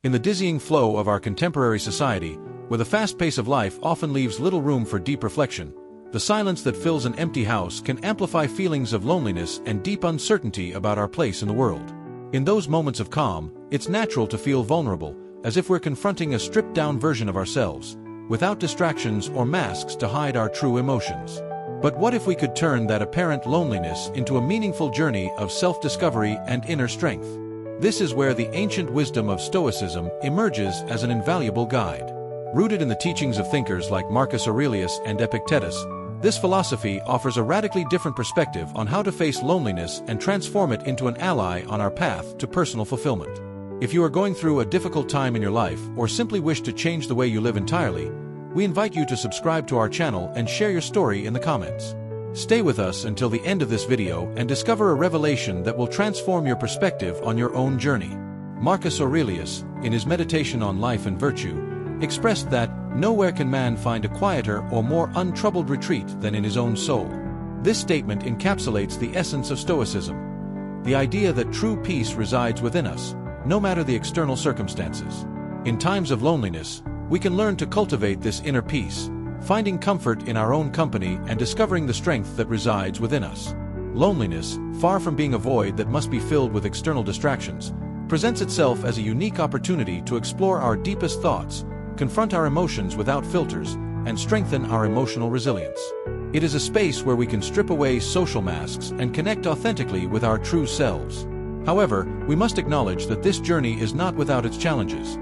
In the dizzying flow of our contemporary society, where the fast pace of life often leaves little room for deep reflection, the silence that fills an empty house can amplify feelings of loneliness and deep uncertainty about our place in the world. In those moments of calm, it's natural to feel vulnerable, as if we're confronting a stripped-down version of ourselves, without distractions or masks to hide our true emotions. But what if we could turn that apparent loneliness into a meaningful journey of self-discovery and inner strength? This is where the ancient wisdom of Stoicism emerges as an invaluable guide. Rooted in the teachings of thinkers like Marcus Aurelius and Epictetus, this philosophy offers a radically different perspective on how to face loneliness and transform it into an ally on our path to personal fulfillment. If you are going through a difficult time in your life or simply wish to change the way you live entirely, we invite you to subscribe to our channel and share your story in the comments. Stay with us until the end of this video and discover a revelation that will transform your perspective on your own journey. Marcus Aurelius, in his meditation on life and virtue, expressed that, "Nowhere can man find a quieter or more untroubled retreat than in his own soul." This statement encapsulates the essence of Stoicism, the idea that true peace resides within us, no matter the external circumstances. In times of loneliness, we can learn to cultivate this inner peace, finding comfort in our own company and discovering the strength that resides within us. Loneliness, far from being a void that must be filled with external distractions, presents itself as a unique opportunity to explore our deepest thoughts, confront our emotions without filters, and strengthen our emotional resilience. It is a space where we can strip away social masks and connect authentically with our true selves. However, we must acknowledge that this journey is not without its challenges.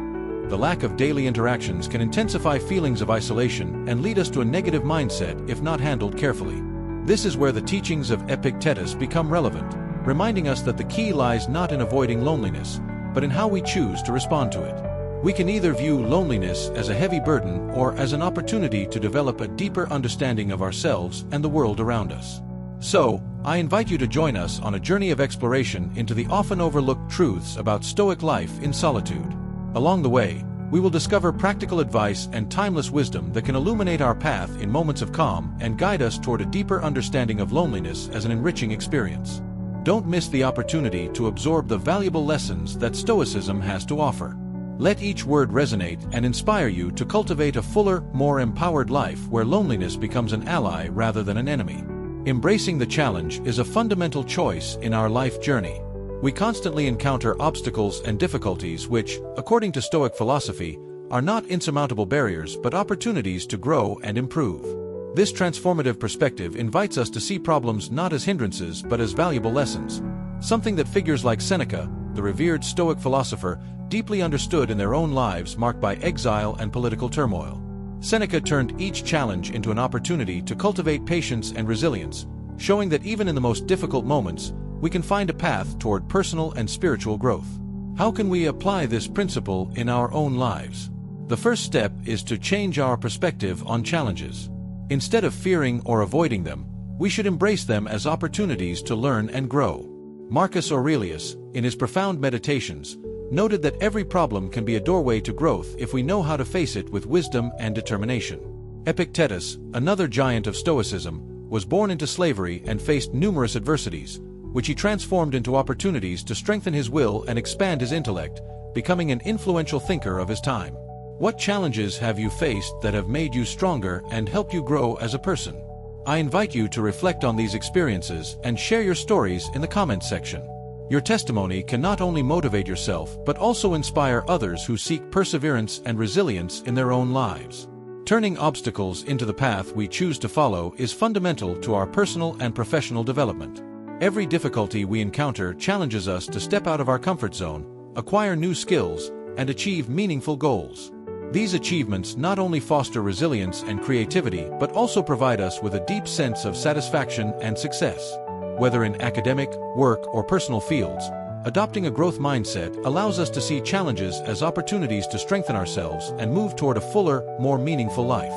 The lack of daily interactions can intensify feelings of isolation and lead us to a negative mindset if not handled carefully. This is where the teachings of Epictetus become relevant, reminding us that the key lies not in avoiding loneliness, but in how we choose to respond to it. We can either view loneliness as a heavy burden or as an opportunity to develop a deeper understanding of ourselves and the world around us. So, I invite you to join us on a journey of exploration into the often overlooked truths about Stoic life in solitude. Along the way, we will discover practical advice and timeless wisdom that can illuminate our path in moments of calm and guide us toward a deeper understanding of loneliness as an enriching experience. Don't miss the opportunity to absorb the valuable lessons that Stoicism has to offer. Let each word resonate and inspire you to cultivate a fuller, more empowered life where loneliness becomes an ally rather than an enemy. Embracing the challenge is a fundamental choice in our life journey. We constantly encounter obstacles and difficulties which, according to Stoic philosophy, are not insurmountable barriers but opportunities to grow and improve. This transformative perspective invites us to see problems not as hindrances but as valuable lessons, something that figures like Seneca, the revered Stoic philosopher, deeply understood in their own lives marked by exile and political turmoil. Seneca turned each challenge into an opportunity to cultivate patience and resilience, showing that even in the most difficult moments, we can find a path toward personal and spiritual growth. How can we apply this principle in our own lives? The first step is to change our perspective on challenges. Instead of fearing or avoiding them, we should embrace them as opportunities to learn and grow. Marcus Aurelius, in his profound meditations, noted that every problem can be a doorway to growth if we know how to face it with wisdom and determination. Epictetus, another giant of Stoicism, was born into slavery and faced numerous adversities, which he transformed into opportunities to strengthen his will and expand his intellect, becoming an influential thinker of his time. What challenges have you faced that have made you stronger and helped you grow as a person? I invite you to reflect on these experiences and share your stories in the comments section. Your testimony can not only motivate yourself but also inspire others who seek perseverance and resilience in their own lives. Turning obstacles into the path we choose to follow is fundamental to our personal and professional development. Every difficulty we encounter challenges us to step out of our comfort zone, acquire new skills, and achieve meaningful goals. These achievements not only foster resilience and creativity but also provide us with a deep sense of satisfaction and success. Whether in academic, work, or personal fields, adopting a growth mindset allows us to see challenges as opportunities to strengthen ourselves and move toward a fuller, more meaningful life.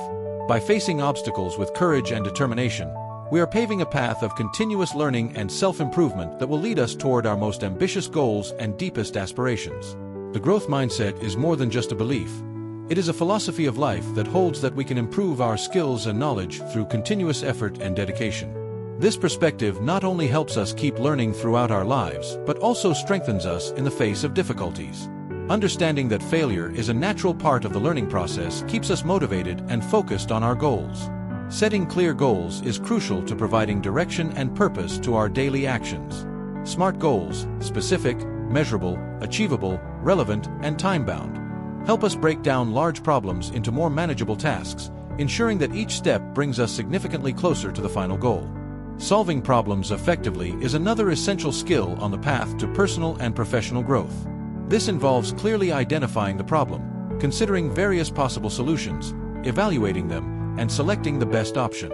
By facing obstacles with courage and determination, we are paving a path of continuous learning and self-improvement that will lead us toward our most ambitious goals and deepest aspirations. The growth mindset is more than just a belief. It is a philosophy of life that holds that we can improve our skills and knowledge through continuous effort and dedication. This perspective not only helps us keep learning throughout our lives, but also strengthens us in the face of difficulties. Understanding that failure is a natural part of the learning process keeps us motivated and focused on our goals. Setting clear goals is crucial to providing direction and purpose to our daily actions. SMART goals, specific, measurable, achievable, relevant, and time-bound, help us break down large problems into more manageable tasks, ensuring that each step brings us significantly closer to the final goal. Solving problems effectively is another essential skill on the path to personal and professional growth. This involves clearly identifying the problem, considering various possible solutions, evaluating them, and selecting the best option.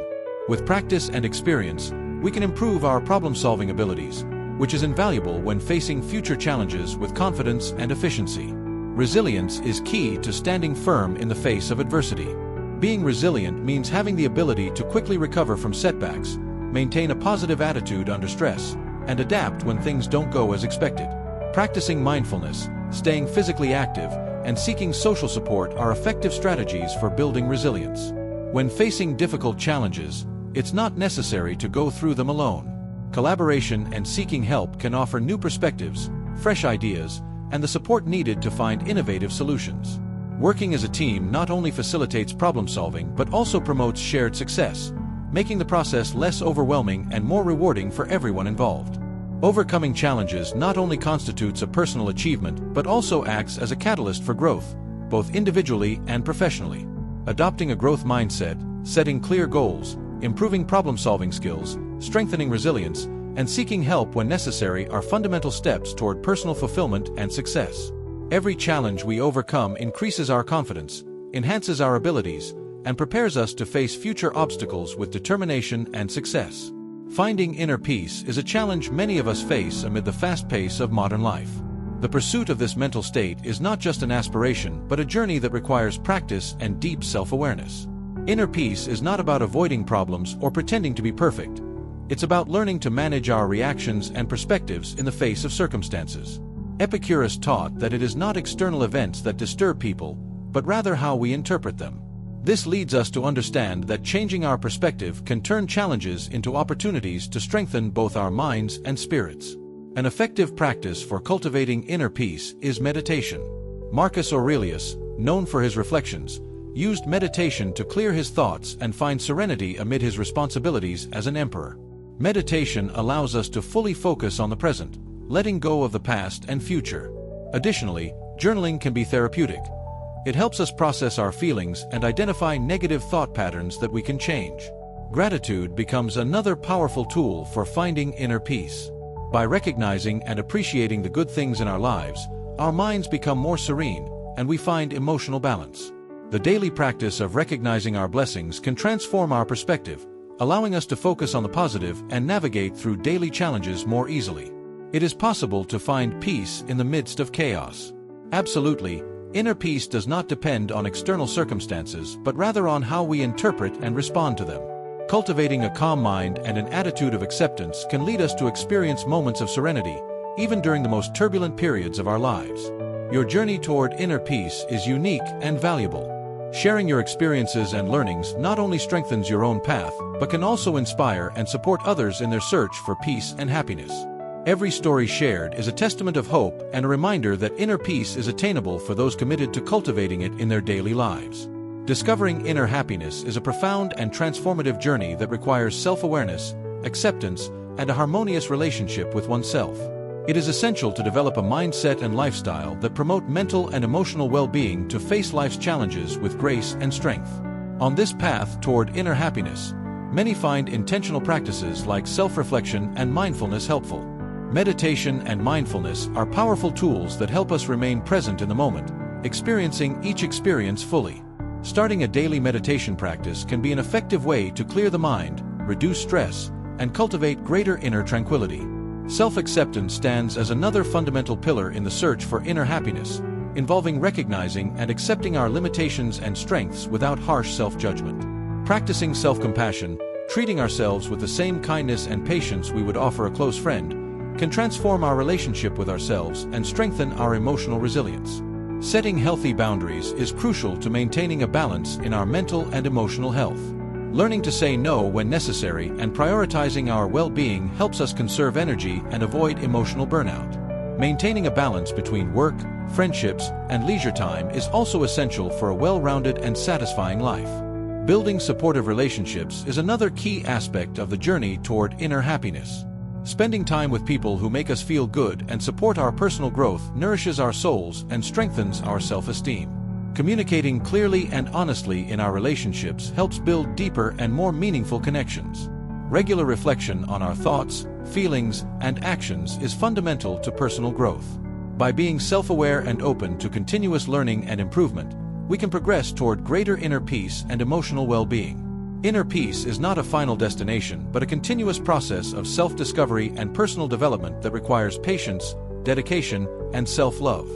With practice and experience, we can improve our problem-solving abilities, which is invaluable when facing future challenges with confidence and efficiency. Resilience is key to standing firm in the face of adversity. Being resilient means having the ability to quickly recover from setbacks, maintain a positive attitude under stress, and adapt when things don't go as expected. Practicing mindfulness, staying physically active, and seeking social support are effective strategies for building resilience. When facing difficult challenges, it's not necessary to go through them alone. Collaboration and seeking help can offer new perspectives, fresh ideas, and the support needed to find innovative solutions. Working as a team not only facilitates problem-solving but also promotes shared success, making the process less overwhelming and more rewarding for everyone involved. Overcoming challenges not only constitutes a personal achievement but also acts as a catalyst for growth, both individually and professionally. Adopting a growth mindset, setting clear goals, improving problem-solving skills, strengthening resilience, and seeking help when necessary are fundamental steps toward personal fulfillment and success. Every challenge we overcome increases our confidence, enhances our abilities, and prepares us to face future obstacles with determination and success. Finding inner peace is a challenge many of us face amid the fast pace of modern life. The pursuit of this mental state is not just an aspiration but a journey that requires practice and deep self-awareness. Inner peace is not about avoiding problems or pretending to be perfect. It's about learning to manage our reactions and perspectives in the face of circumstances. Epicurus taught that it is not external events that disturb people, but rather how we interpret them. This leads us to understand that changing our perspective can turn challenges into opportunities to strengthen both our minds and spirits. An effective practice for cultivating inner peace is meditation. Marcus Aurelius, known for his reflections, used meditation to clear his thoughts and find serenity amid his responsibilities as an emperor. Meditation allows us to fully focus on the present, letting go of the past and future. Additionally, journaling can be therapeutic. It helps us process our feelings and identify negative thought patterns that we can change. Gratitude becomes another powerful tool for finding inner peace. By recognizing and appreciating the good things in our lives, our minds become more serene, and we find emotional balance. The daily practice of recognizing our blessings can transform our perspective, allowing us to focus on the positive and navigate through daily challenges more easily. It is possible to find peace in the midst of chaos. Absolutely, inner peace does not depend on external circumstances but rather on how we interpret and respond to them. Cultivating a calm mind and an attitude of acceptance can lead us to experience moments of serenity, even during the most turbulent periods of our lives. Your journey toward inner peace is unique and valuable. Sharing your experiences and learnings not only strengthens your own path, but can also inspire and support others in their search for peace and happiness. Every story shared is a testament of hope and a reminder that inner peace is attainable for those committed to cultivating it in their daily lives. Discovering inner happiness is a profound and transformative journey that requires self-awareness, acceptance, and a harmonious relationship with oneself. It is essential to develop a mindset and lifestyle that promote mental and emotional well-being to face life's challenges with grace and strength. On this path toward inner happiness, many find intentional practices like self-reflection and mindfulness helpful. Meditation and mindfulness are powerful tools that help us remain present in the moment, experiencing each experience fully. Starting a daily meditation practice can be an effective way to clear the mind, reduce stress, and cultivate greater inner tranquility. Self-acceptance stands as another fundamental pillar in the search for inner happiness, involving recognizing and accepting our limitations and strengths without harsh self-judgment. Practicing self-compassion, treating ourselves with the same kindness and patience we would offer a close friend, can transform our relationship with ourselves and strengthen our emotional resilience. Setting healthy boundaries is crucial to maintaining a balance in our mental and emotional health. Learning to say no when necessary and prioritizing our well-being helps us conserve energy and avoid emotional burnout. Maintaining a balance between work, friendships, and leisure time is also essential for a well-rounded and satisfying life. Building supportive relationships is another key aspect of the journey toward inner happiness. Spending time with people who make us feel good and support our personal growth nourishes our souls and strengthens our self-esteem. Communicating clearly and honestly in our relationships helps build deeper and more meaningful connections. Regular reflection on our thoughts, feelings, and actions is fundamental to personal growth. By being self-aware and open to continuous learning and improvement, we can progress toward greater inner peace and emotional well-being. Inner peace is not a final destination, but a continuous process of self-discovery and personal development that requires patience, dedication, and self-love.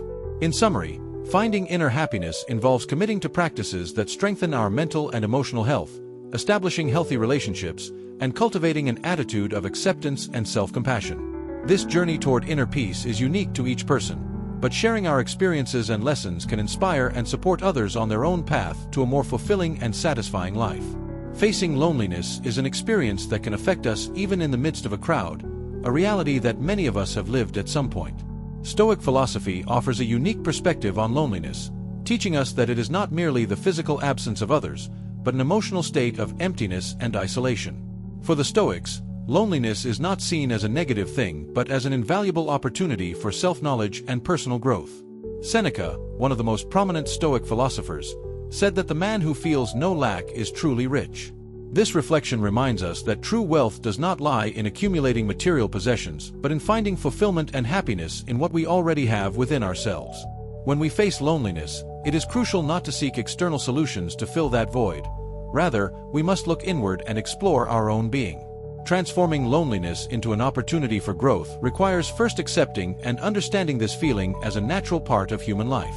In summary, finding inner happiness involves committing to practices that strengthen our mental and emotional health, establishing healthy relationships, and cultivating an attitude of acceptance and self-compassion. This journey toward inner peace is unique to each person, but sharing our experiences and lessons can inspire and support others on their own path to a more fulfilling and satisfying life. Facing loneliness is an experience that can affect us even in the midst of a crowd, a reality that many of us have lived at some point. Stoic philosophy offers a unique perspective on loneliness, teaching us that it is not merely the physical absence of others, but an emotional state of emptiness and isolation. For the Stoics, loneliness is not seen as a negative thing but as an invaluable opportunity for self-knowledge and personal growth. Seneca, one of the most prominent Stoic philosophers, said that the man who feels no lack is truly rich. This reflection reminds us that true wealth does not lie in accumulating material possessions, but in finding fulfillment and happiness in what we already have within ourselves. When we face loneliness, it is crucial not to seek external solutions to fill that void. Rather, we must look inward and explore our own being. Transforming loneliness into an opportunity for growth requires first accepting and understanding this feeling as a natural part of human life.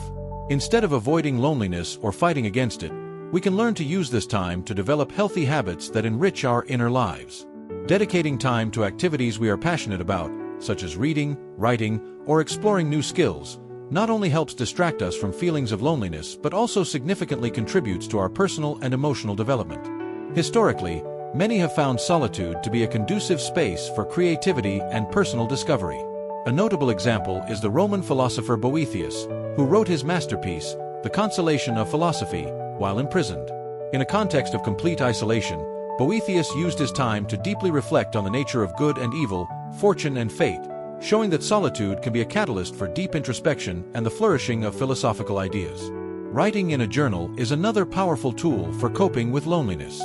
Instead of avoiding loneliness or fighting against it, we can learn to use this time to develop healthy habits that enrich our inner lives. Dedicating time to activities we are passionate about, such as reading, writing, or exploring new skills, not only helps distract us from feelings of loneliness but also significantly contributes to our personal and emotional development. Historically, many have found solitude to be a conducive space for creativity and personal discovery. A notable example is the Roman philosopher Boethius, who wrote his masterpiece, The Consolation of Philosophy, while imprisoned. In a context of complete isolation, Boethius used his time to deeply reflect on the nature of good and evil, fortune and fate, showing that solitude can be a catalyst for deep introspection and the flourishing of philosophical ideas. Writing in a journal is another powerful tool for coping with loneliness.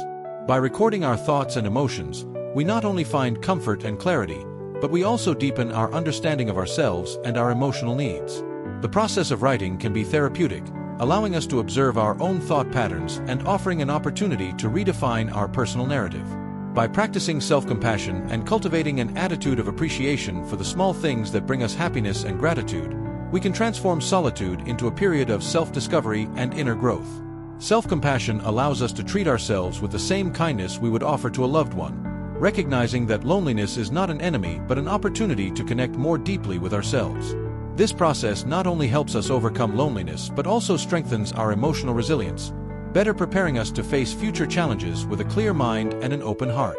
By recording our thoughts and emotions, we not only find comfort and clarity, but we also deepen our understanding of ourselves and our emotional needs. The process of writing can be therapeutic, allowing us to observe our own thought patterns and offering an opportunity to redefine our personal narrative. By practicing self-compassion and cultivating an attitude of appreciation for the small things that bring us happiness and gratitude, we can transform solitude into a period of self-discovery and inner growth. Self-compassion allows us to treat ourselves with the same kindness we would offer to a loved one, recognizing that loneliness is not an enemy but an opportunity to connect more deeply with ourselves. This process not only helps us overcome loneliness but also strengthens our emotional resilience, better preparing us to face future challenges with a clear mind and an open heart.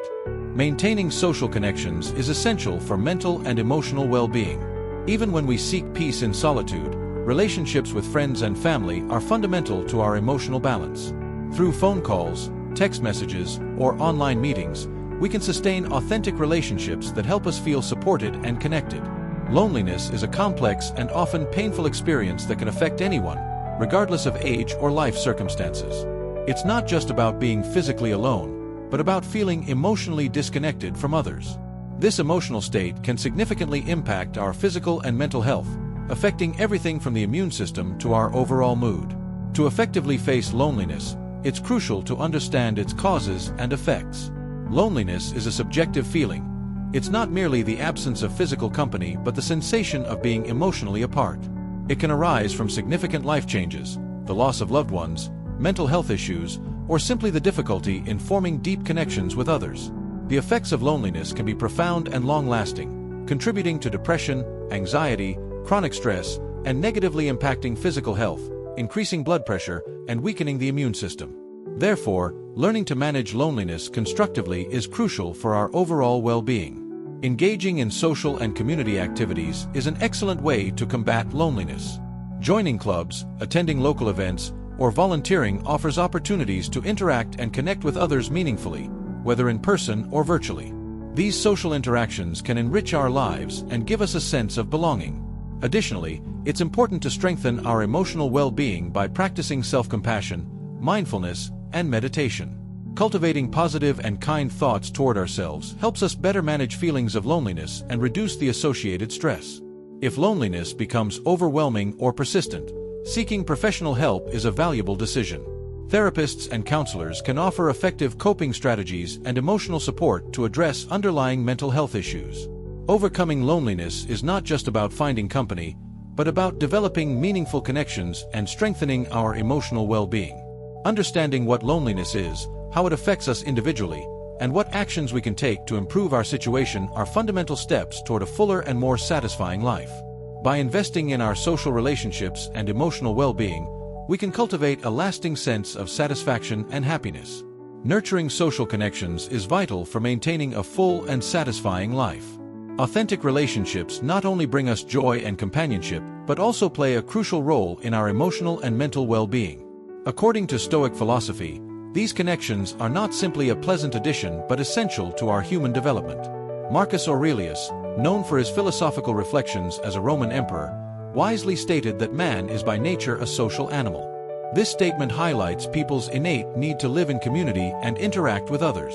Maintaining social connections is essential for mental and emotional well-being. Even when we seek peace in solitude, relationships with friends and family are fundamental to our emotional balance. Through phone calls, text messages, or online meetings, we can sustain authentic relationships that help us feel supported and connected. Loneliness is a complex and often painful experience that can affect anyone, regardless of age or life circumstances. It's not just about being physically alone, but about feeling emotionally disconnected from others. This emotional state can significantly impact our physical and mental health, affecting everything from the immune system to our overall mood. To effectively face loneliness, it's crucial to understand its causes and effects. Loneliness is a subjective feeling. It's not merely the absence of physical company but the sensation of being emotionally apart. It can arise from significant life changes, the loss of loved ones, mental health issues, or simply the difficulty in forming deep connections with others. The effects of loneliness can be profound and long-lasting, contributing to depression, anxiety, chronic stress, and negatively impacting physical health, increasing blood pressure, and weakening the immune system. Therefore, learning to manage loneliness constructively is crucial for our overall well-being. Engaging in social and community activities is an excellent way to combat loneliness. Joining clubs, attending local events, or volunteering offers opportunities to interact and connect with others meaningfully, whether in person or virtually. These social interactions can enrich our lives and give us a sense of belonging. Additionally, it's important to strengthen our emotional well-being by practicing self-compassion, mindfulness, and meditation. Cultivating positive and kind thoughts toward ourselves helps us better manage feelings of loneliness and reduce the associated stress. If loneliness becomes overwhelming or persistent, seeking professional help is a valuable decision. Therapists and counselors can offer effective coping strategies and emotional support to address underlying mental health issues. Overcoming loneliness is not just about finding company, but about developing meaningful connections and strengthening our emotional well-being. Understanding what loneliness is, how it affects us individually, and what actions we can take to improve our situation are fundamental steps toward a fuller and more satisfying life. By investing in our social relationships and emotional well-being, we can cultivate a lasting sense of satisfaction and happiness. Nurturing social connections is vital for maintaining a full and satisfying life. Authentic relationships not only bring us joy and companionship, but also play a crucial role in our emotional and mental well-being. According to Stoic philosophy, these connections are not simply a pleasant addition but essential to our human development. Marcus Aurelius, known for his philosophical reflections as a Roman emperor, wisely stated that man is by nature a social animal. This statement highlights people's innate need to live in community and interact with others.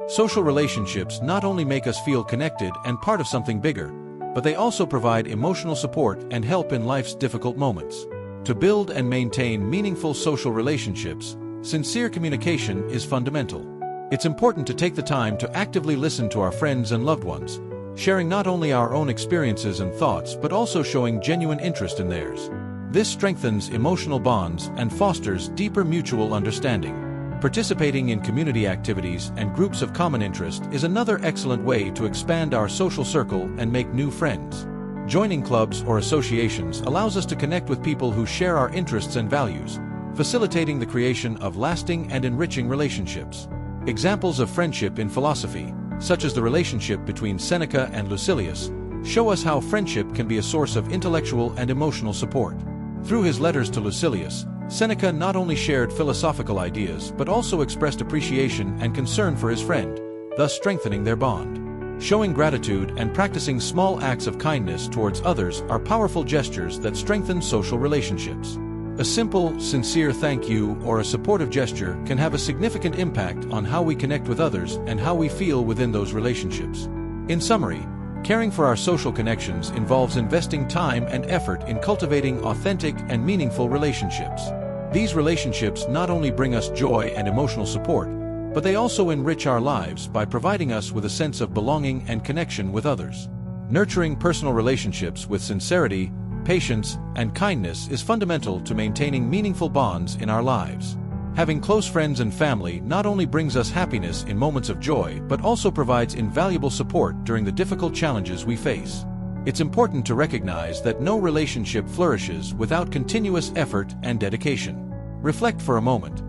Social relationships not only make us feel connected and part of something bigger, but they also provide emotional support and help in life's difficult moments. To build and maintain meaningful social relationships, sincere communication is fundamental. It's important to take the time to actively listen to our friends and loved ones, sharing not only our own experiences and thoughts but also showing genuine interest in theirs. This strengthens emotional bonds and fosters deeper mutual understanding. Participating in community activities and groups of common interest is another excellent way to expand our social circle and make new friends. Joining clubs or associations allows us to connect with people who share our interests and values, facilitating the creation of lasting and enriching relationships. Examples of friendship in philosophy, such as the relationship between Seneca and Lucilius, show us how friendship can be a source of intellectual and emotional support. Through his letters to Lucilius, Seneca not only shared philosophical ideas but also expressed appreciation and concern for his friend, thus strengthening their bond. Showing gratitude and practicing small acts of kindness towards others are powerful gestures that strengthen social relationships. A simple, sincere thank you or a supportive gesture can have a significant impact on how we connect with others and how we feel within those relationships. In summary, caring for our social connections involves investing time and effort in cultivating authentic and meaningful relationships. These relationships not only bring us joy and emotional support, but they also enrich our lives by providing us with a sense of belonging and connection with others. Nurturing personal relationships with sincerity, patience, and kindness is fundamental to maintaining meaningful bonds in our lives. Having close friends and family not only brings us happiness in moments of joy but also provides invaluable support during the difficult challenges we face. It's important to recognize that no relationship flourishes without continuous effort and dedication. Reflect for a moment.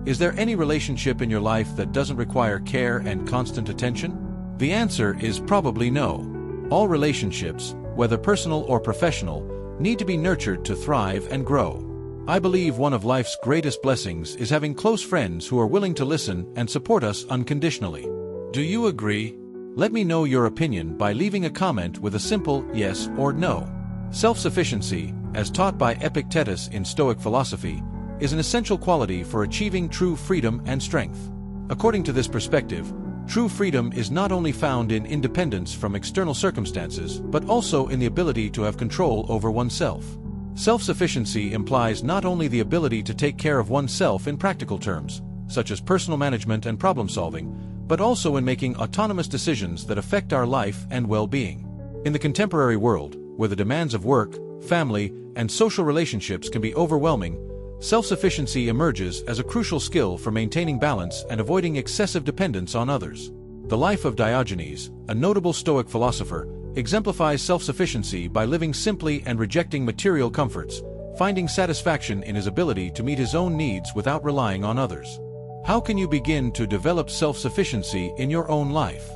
Is there any relationship in your life that doesn't require care and constant attention? The answer is probably no. All relationships, whether personal or professional, need to be nurtured to thrive and grow. I believe one of life's greatest blessings is having close friends who are willing to listen and support us unconditionally. Do you agree? Let me know your opinion by leaving a comment with a simple yes or no. Self-sufficiency, as taught by Epictetus in Stoic philosophy, is an essential quality for achieving true freedom and strength. According to this perspective, true freedom is not only found in independence from external circumstances, but also in the ability to have control over oneself. Self-sufficiency implies not only the ability to take care of oneself in practical terms, such as personal management and problem-solving, but also in making autonomous decisions that affect our life and well-being. In the contemporary world, where the demands of work, family, and social relationships can be overwhelming, self-sufficiency emerges as a crucial skill for maintaining balance and avoiding excessive dependence on others. The life of Diogenes, a notable Stoic philosopher, exemplifies self-sufficiency by living simply and rejecting material comforts, finding satisfaction in his ability to meet his own needs without relying on others. How can you begin to develop self-sufficiency in your own life?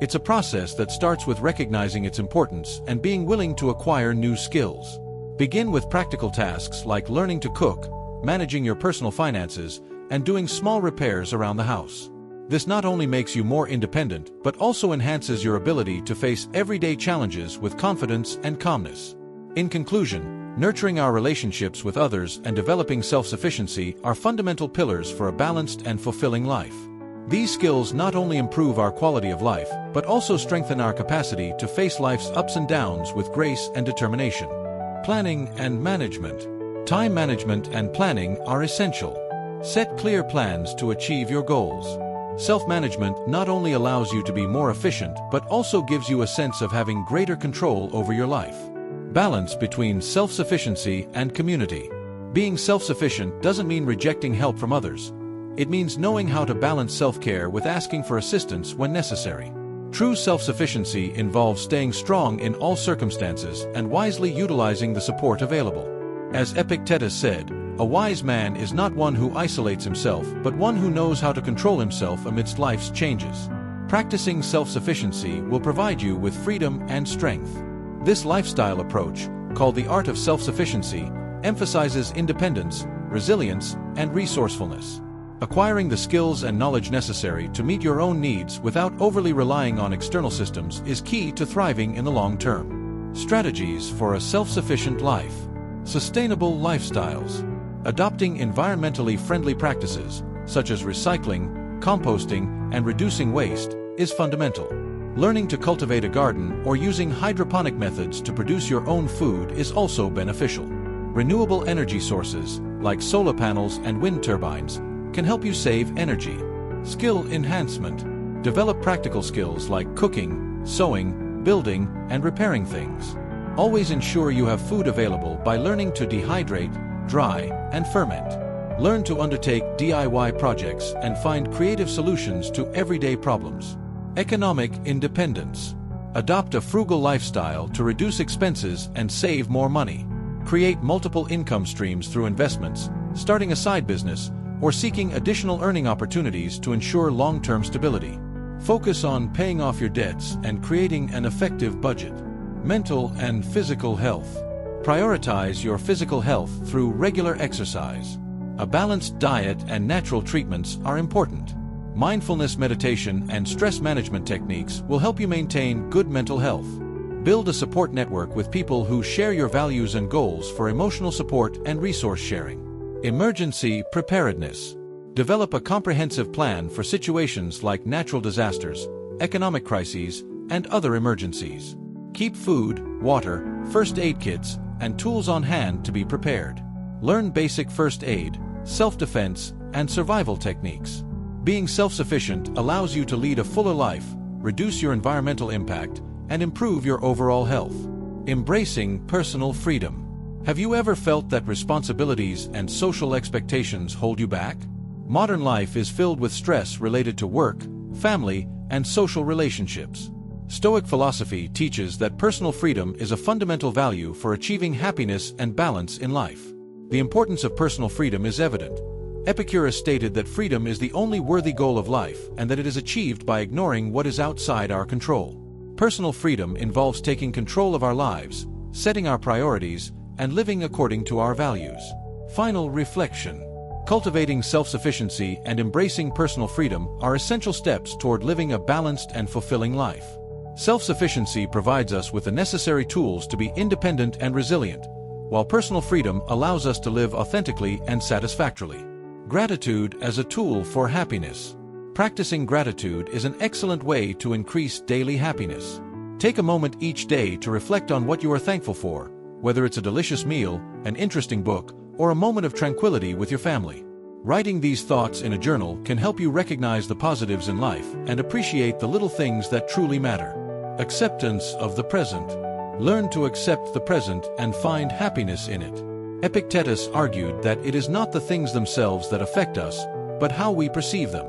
It's a process that starts with recognizing its importance and being willing to acquire new skills. Begin with practical tasks like learning to cook, managing your personal finances, and doing small repairs around the house. This not only makes you more independent, but also enhances your ability to face everyday challenges with confidence and calmness. In conclusion, nurturing our relationships with others and developing self-sufficiency are fundamental pillars for a balanced and fulfilling life. These skills not only improve our quality of life, but also strengthen our capacity to face life's ups and downs with grace and determination. Planning and management. Time management and planning are essential. Set clear plans to achieve your goals. Self-management not only allows you to be more efficient, but also gives you a sense of having greater control over your life. Balance between self-sufficiency and community. Being self-sufficient doesn't mean rejecting help from others. It means knowing how to balance self-care with asking for assistance when necessary. True self-sufficiency involves staying strong in all circumstances and wisely utilizing the support available. As Epictetus said, "A wise man is not one who isolates himself, but one who knows how to control himself amidst life's changes." Practicing self-sufficiency will provide you with freedom and strength. This lifestyle approach, called the art of self-sufficiency, emphasizes independence, resilience, and resourcefulness. Acquiring the skills and knowledge necessary to meet your own needs without overly relying on external systems is key to thriving in the long term. Strategies for a self-sufficient life. Sustainable lifestyles. Adopting environmentally friendly practices, such as recycling, composting, and reducing waste, is fundamental. Learning to cultivate a garden or using hydroponic methods to produce your own food is also beneficial. Renewable energy sources, like solar panels and wind turbines, can help you save energy. Skill enhancement. Develop practical skills like cooking, sewing, building, and repairing things. Always ensure you have food available by learning to dehydrate, dry, and ferment. Learn to undertake DIY projects and find creative solutions to everyday problems. Economic independence. Adopt a frugal lifestyle to reduce expenses and save more money. Create multiple income streams through investments, starting a side business, or seeking additional earning opportunities to ensure long-term stability. Focus on paying off your debts and creating an effective budget. Mental and physical health. Prioritize your physical health through regular exercise. A balanced diet and natural treatments are important. Mindfulness meditation and stress management techniques will help you maintain good mental health. Build a support network with people who share your values and goals for emotional support and resource sharing. Emergency preparedness. Develop a comprehensive plan for situations like natural disasters, economic crises, and other emergencies. Keep food, water, first aid kits, and tools on hand to be prepared. Learn basic first aid, self-defense, and survival techniques. Being self-sufficient allows you to lead a fuller life, reduce your environmental impact, and improve your overall health. Embracing personal freedom. Have you ever felt that responsibilities and social expectations hold you back? Modern life is filled with stress related to work, family, and social relationships. Stoic philosophy teaches that personal freedom is a fundamental value for achieving happiness and balance in life. The importance of personal freedom is evident. Epicurus stated that freedom is the only worthy goal of life and that it is achieved by ignoring what is outside our control. Personal freedom involves taking control of our lives, setting our priorities, and living according to our values. Final reflection. Cultivating self-sufficiency and embracing personal freedom are essential steps toward living a balanced and fulfilling life. Self-sufficiency provides us with the necessary tools to be independent and resilient, while personal freedom allows us to live authentically and satisfactorily. Gratitude as a tool for happiness. Practicing gratitude is an excellent way to increase daily happiness. Take a moment each day to reflect on what you are thankful for, whether it's a delicious meal, an interesting book, or a moment of tranquility with your family. Writing these thoughts in a journal can help you recognize the positives in life and appreciate the little things that truly matter. Acceptance of the present. Learn to accept the present and find happiness in it. Epictetus argued that it is not the things themselves that affect us, but how we perceive them.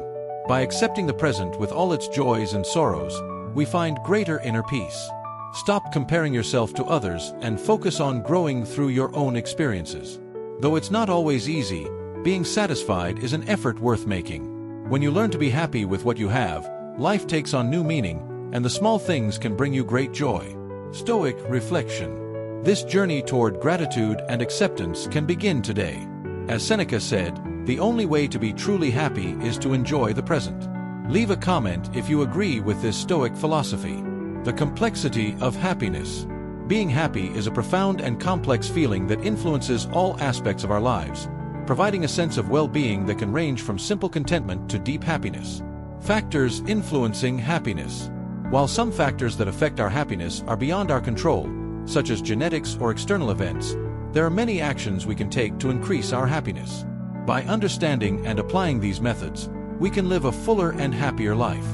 By accepting the present with all its joys and sorrows, we find greater inner peace. Stop comparing yourself to others and focus on growing through your own experiences. Though it's not always easy, being satisfied is an effort worth making. When you learn to be happy with what you have, life takes on new meaning, and the small things can bring you great joy. Stoic reflection. This journey toward gratitude and acceptance can begin today. As Seneca said, the only way to be truly happy is to enjoy the present. Leave a comment if you agree with this Stoic philosophy. The complexity of happiness. Being happy is a profound and complex feeling that influences all aspects of our lives, providing a sense of well-being that can range from simple contentment to deep happiness. Factors influencing happiness. While some factors that affect our happiness are beyond our control, such as genetics or external events, there are many actions we can take to increase our happiness. By understanding and applying these methods, we can live a fuller and happier life.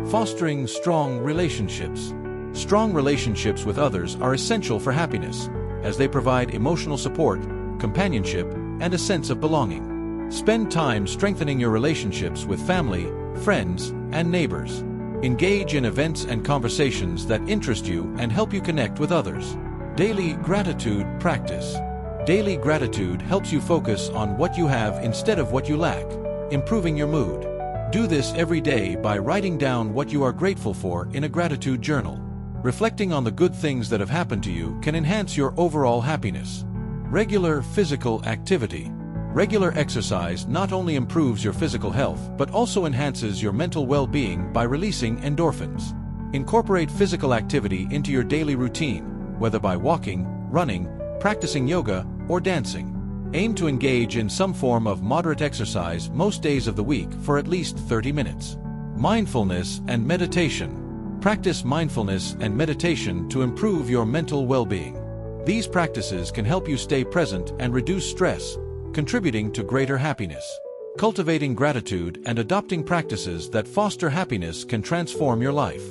Fostering strong relationships. Strong relationships with others are essential for happiness, as they provide emotional support, companionship, and a sense of belonging. Spend time strengthening your relationships with family, friends, and neighbors. Engage in events and conversations that interest you and help you connect with others. Daily gratitude practice. Daily gratitude helps you focus on what you have instead of what you lack, improving your mood. Do this every day by writing down what you are grateful for in a gratitude journal. Reflecting on the good things that have happened to you can enhance your overall happiness. Regular physical activity. Regular exercise not only improves your physical health but also enhances your mental well-being by releasing endorphins. Incorporate physical activity into your daily routine, whether by walking, running, practicing yoga, or dancing. Aim to engage in some form of moderate exercise most days of the week for at least 30 minutes. Mindfulness and meditation. Practice mindfulness and meditation to improve your mental well-being. These practices can help you stay present and reduce stress, contributing to greater happiness. Cultivating gratitude and adopting practices that foster happiness can transform your life.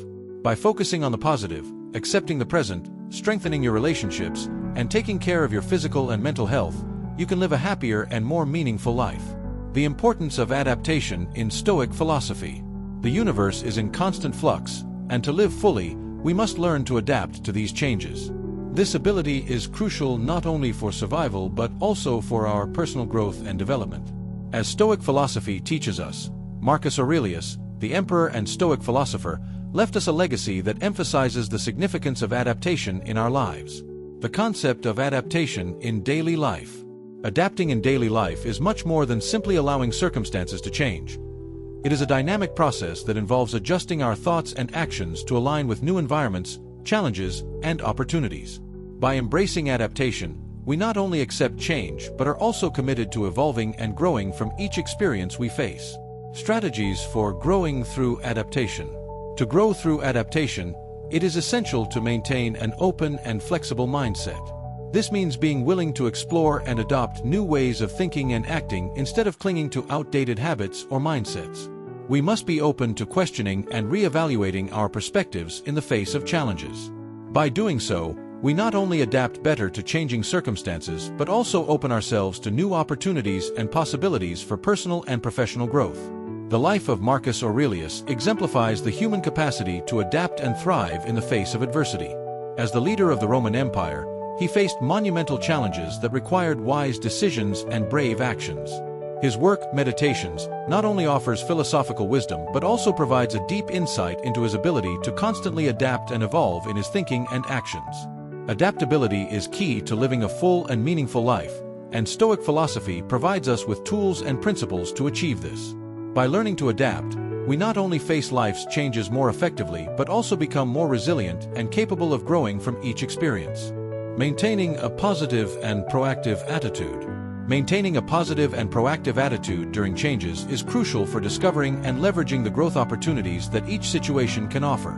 By focusing on the positive, accepting the present, strengthening your relationships, and taking care of your physical and mental health, you can live a happier and more meaningful life. The importance of adaptation in Stoic philosophy. The universe is in constant flux, and to live fully, we must learn to adapt to these changes. This ability is crucial not only for survival but also for our personal growth and development. As Stoic philosophy teaches us, Marcus Aurelius, the emperor and Stoic philosopher, left us a legacy that emphasizes the significance of adaptation in our lives. The concept of adaptation in daily life. Adapting in daily life is much more than simply allowing circumstances to change. It is a dynamic process that involves adjusting our thoughts and actions to align with new environments, challenges, and opportunities. By embracing adaptation, we not only accept change but are also committed to evolving and growing from each experience we face. Strategies for growing through adaptation. To grow through adaptation, it is essential to maintain an open and flexible mindset. This means being willing to explore and adopt new ways of thinking and acting instead of clinging to outdated habits or mindsets. We must be open to questioning and reevaluating our perspectives in the face of challenges. By doing so, we not only adapt better to changing circumstances but also open ourselves to new opportunities and possibilities for personal and professional growth. The life of Marcus Aurelius exemplifies the human capacity to adapt and thrive in the face of adversity. As the leader of the Roman Empire, he faced monumental challenges that required wise decisions and brave actions. His work, Meditations, not only offers philosophical wisdom but also provides a deep insight into his ability to constantly adapt and evolve in his thinking and actions. Adaptability is key to living a full and meaningful life, and Stoic philosophy provides us with tools and principles to achieve this. By learning to adapt, we not only face life's changes more effectively but also become more resilient and capable of growing from each experience. Maintaining a positive and proactive attitude. Maintaining a positive and proactive attitude during changes is crucial for discovering and leveraging the growth opportunities that each situation can offer.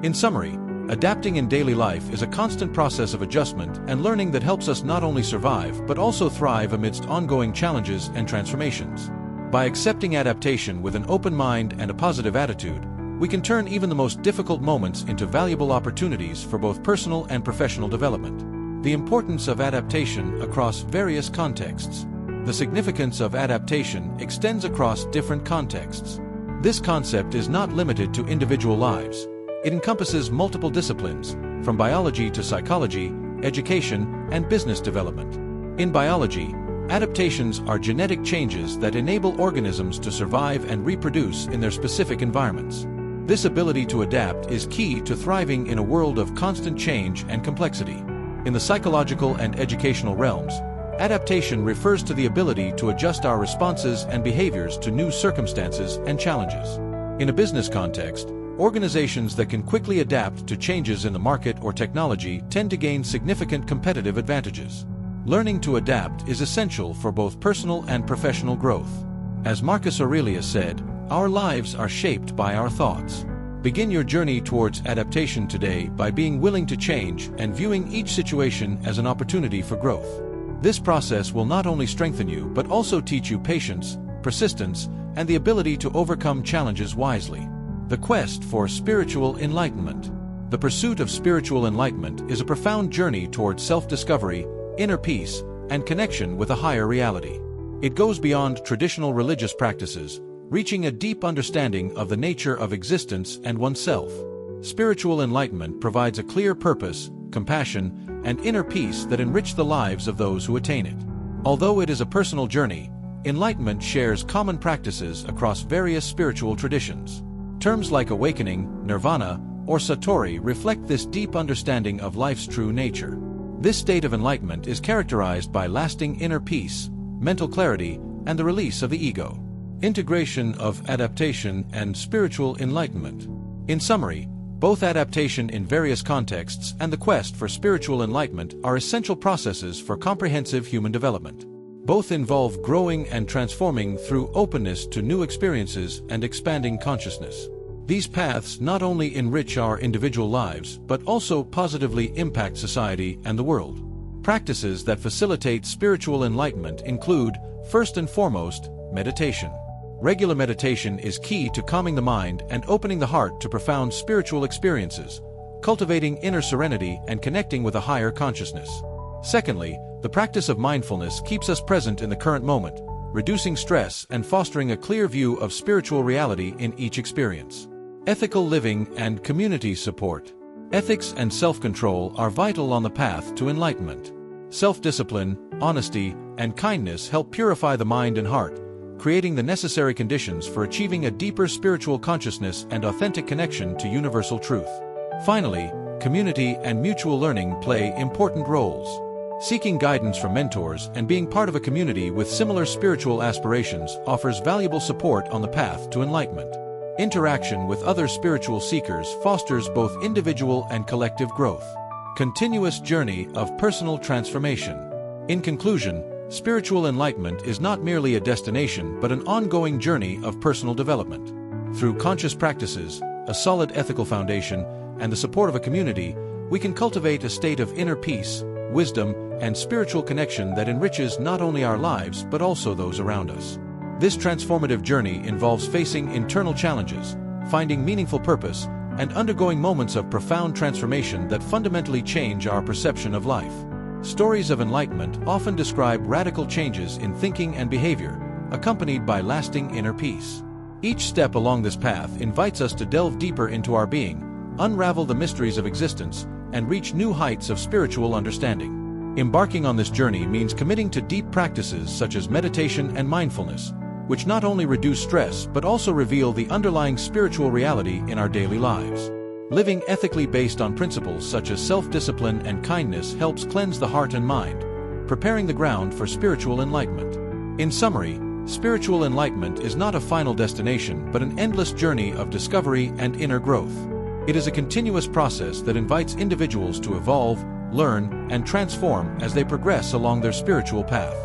In summary, adapting in daily life is a constant process of adjustment and learning that helps us not only survive but also thrive amidst ongoing challenges and transformations. By accepting adaptation with an open mind and a positive attitude, we can turn even the most difficult moments into valuable opportunities for both personal and professional development. The importance of adaptation across various contexts. The significance of adaptation extends across different contexts. This concept is not limited to individual lives. It encompasses multiple disciplines, from biology to psychology, education, and business development. In biology, adaptations are genetic changes that enable organisms to survive and reproduce in their specific environments. This ability to adapt is key to thriving in a world of constant change and complexity. In the psychological and educational realms, adaptation refers to the ability to adjust our responses and behaviors to new circumstances and challenges. In a business context, organizations that can quickly adapt to changes in the market or technology tend to gain significant competitive advantages. Learning to adapt is essential for both personal and professional growth. As Marcus Aurelius said, "Our lives are shaped by our thoughts." Begin your journey towards adaptation today by being willing to change and viewing each situation as an opportunity for growth. This process will not only strengthen you but also teach you patience, persistence, and the ability to overcome challenges wisely. The quest for spiritual enlightenment. The pursuit of spiritual enlightenment is a profound journey towards self-discovery, inner peace, and connection with a higher reality. It goes beyond traditional religious practices, reaching a deep understanding of the nature of existence and oneself. Spiritual enlightenment provides a clear purpose, compassion, and inner peace that enrich the lives of those who attain it. Although it is a personal journey, enlightenment shares common practices across various spiritual traditions. Terms like awakening, nirvana, or satori reflect this deep understanding of life's true nature. This state of enlightenment is characterized by lasting inner peace, mental clarity, and the release of the ego. Integration of adaptation and spiritual enlightenment. In summary, both adaptation in various contexts and the quest for spiritual enlightenment are essential processes for comprehensive human development. Both involve growing and transforming through openness to new experiences and expanding consciousness. These paths not only enrich our individual lives but also positively impact society and the world. Practices that facilitate spiritual enlightenment include, first and foremost, meditation. Regular meditation is key to calming the mind and opening the heart to profound spiritual experiences, cultivating inner serenity and connecting with a higher consciousness. Secondly, the practice of mindfulness keeps us present in the current moment, reducing stress and fostering a clear view of spiritual reality in each experience. Ethical living and community support. Ethics and self-control are vital on the path to enlightenment. Self-discipline, honesty, and kindness help purify the mind and heart, creating the necessary conditions for achieving a deeper spiritual consciousness and authentic connection to universal truth. Finally, community and mutual learning play important roles. Seeking guidance from mentors and being part of a community with similar spiritual aspirations offers valuable support on the path to enlightenment. Interaction with other spiritual seekers fosters both individual and collective growth. Continuous journey of personal transformation. In conclusion, spiritual enlightenment is not merely a destination but an ongoing journey of personal development. Through conscious practices, a solid ethical foundation, and the support of a community, we can cultivate a state of inner peace, wisdom, and spiritual connection that enriches not only our lives but also those around us. This transformative journey involves facing internal challenges, finding meaningful purpose, and undergoing moments of profound transformation that fundamentally change our perception of life. Stories of enlightenment often describe radical changes in thinking and behavior, accompanied by lasting inner peace. Each step along this path invites us to delve deeper into our being, unravel the mysteries of existence, and reach new heights of spiritual understanding. Embarking on this journey means committing to deep practices such as meditation and mindfulness, which not only reduce stress but also reveal the underlying spiritual reality in our daily lives. Living ethically based on principles such as self-discipline and kindness helps cleanse the heart and mind, preparing the ground for spiritual enlightenment. In summary, spiritual enlightenment is not a final destination but an endless journey of discovery and inner growth. It is a continuous process that invites individuals to evolve, learn, and transform as they progress along their spiritual path.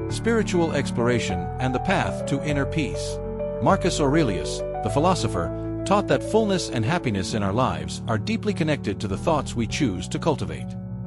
Spiritual exploration and the path to inner peace. Marcus Aurelius, the philosopher, taught that fullness and happiness in our lives are deeply connected to the thoughts we choose to cultivate.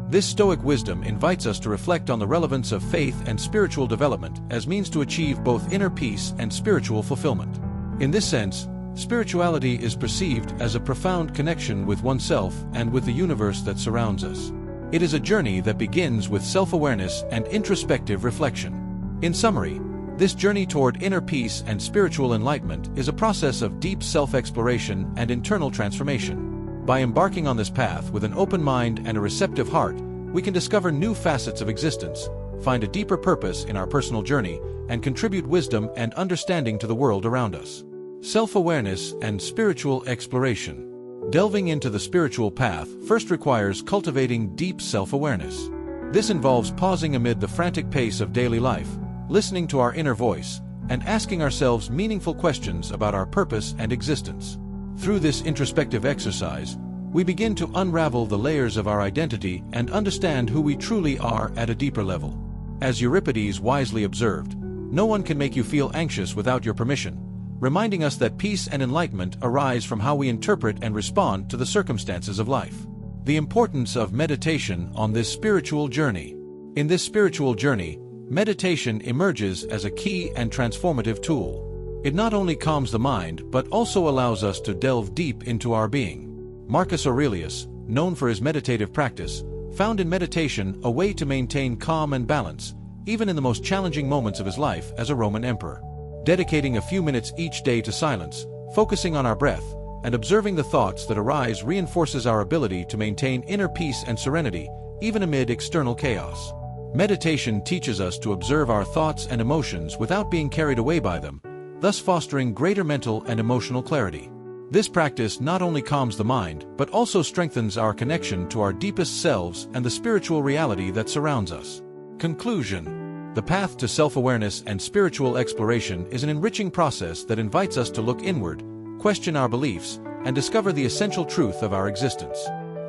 This Stoic wisdom invites us to reflect on the relevance of faith and spiritual development as means to achieve both inner peace and spiritual fulfillment. In this sense, spirituality is perceived as a profound connection with oneself and with the universe that surrounds us. It is a journey that begins with self-awareness and introspective reflection. In summary, this journey toward inner peace and spiritual enlightenment is a process of deep self-exploration and internal transformation. By embarking on this path with an open mind and a receptive heart, we can discover new facets of existence, find a deeper purpose in our personal journey, and contribute wisdom and understanding to the world around us. Self-awareness and spiritual exploration. Delving into the spiritual path first requires cultivating deep self-awareness. This involves pausing amid the frantic pace of daily life, listening to our inner voice, and asking ourselves meaningful questions about our purpose and existence. Through this introspective exercise, we begin to unravel the layers of our identity and understand who we truly are at a deeper level. As Euripides wisely observed, no one can make you feel anxious without your permission, reminding us that peace and enlightenment arise from how we interpret and respond to the circumstances of life. The importance of meditation on this spiritual journey. In this spiritual journey, meditation emerges as a key and transformative tool. It not only calms the mind but also allows us to delve deep into our being. Marcus Aurelius, known for his meditative practice, found in meditation a way to maintain calm and balance, even in the most challenging moments of his life as a Roman emperor. Dedicating a few minutes each day to silence, focusing on our breath, and observing the thoughts that arise reinforces our ability to maintain inner peace and serenity, even amid external chaos. Meditation teaches us to observe our thoughts and emotions without being carried away by them, thus fostering greater mental and emotional clarity. This practice not only calms the mind, but also strengthens our connection to our deepest selves and the spiritual reality that surrounds us. Conclusion. The path to self-awareness and spiritual exploration is an enriching process that invites us to look inward, question our beliefs, and discover the essential truth of our existence.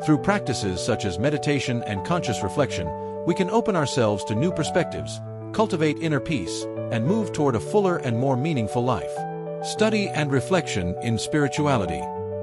Through practices such as meditation and conscious reflection, we can open ourselves to new perspectives, cultivate inner peace, and move toward a fuller and more meaningful life. Study and reflection in spirituality.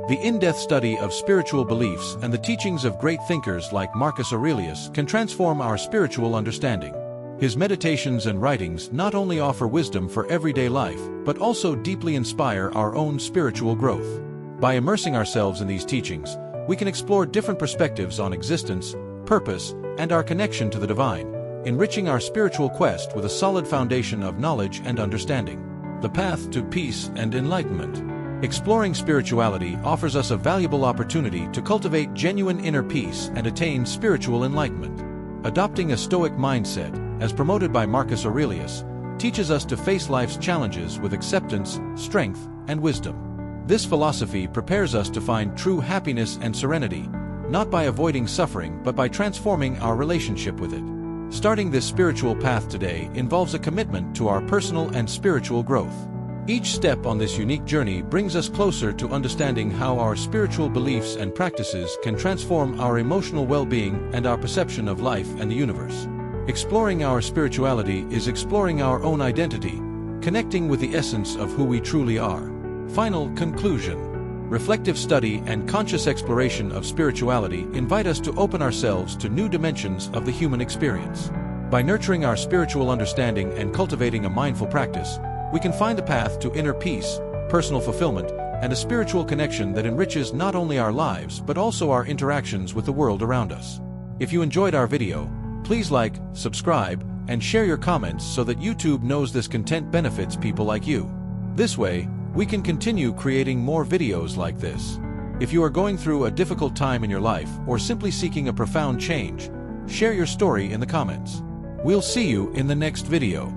The in-depth study of spiritual beliefs and the teachings of great thinkers like Marcus Aurelius can transform our spiritual understanding. His meditations and writings not only offer wisdom for everyday life, but also deeply inspire our own spiritual growth. By immersing ourselves in these teachings, we can explore different perspectives on existence, purpose, and our connection to the divine, enriching our spiritual quest with a solid foundation of knowledge and understanding. The path to peace and enlightenment. Exploring spirituality offers us a valuable opportunity to cultivate genuine inner peace and attain spiritual enlightenment. Adopting a Stoic mindset, as promoted by Marcus Aurelius, teaches us to face life's challenges with acceptance, strength, and wisdom. This philosophy prepares us to find true happiness and serenity, not by avoiding suffering but by transforming our relationship with it. Starting this spiritual path today involves a commitment to our personal and spiritual growth. Each step on this unique journey brings us closer to understanding how our spiritual beliefs and practices can transform our emotional well-being and our perception of life and the universe. Exploring our spirituality is exploring our own identity, connecting with the essence of who we truly are. Final conclusion. Reflective study and conscious exploration of spirituality invite us to open ourselves to new dimensions of the human experience. By nurturing our spiritual understanding and cultivating a mindful practice, we can find the path to inner peace, personal fulfillment, and a spiritual connection that enriches not only our lives but also our interactions with the world around us. If you enjoyed our video, please like, subscribe, and share your comments so that YouTube knows this content benefits people like you. This way, we can continue creating more videos like this. If you are going through a difficult time in your life or simply seeking a profound change, share your story in the comments. We'll see you in the next video.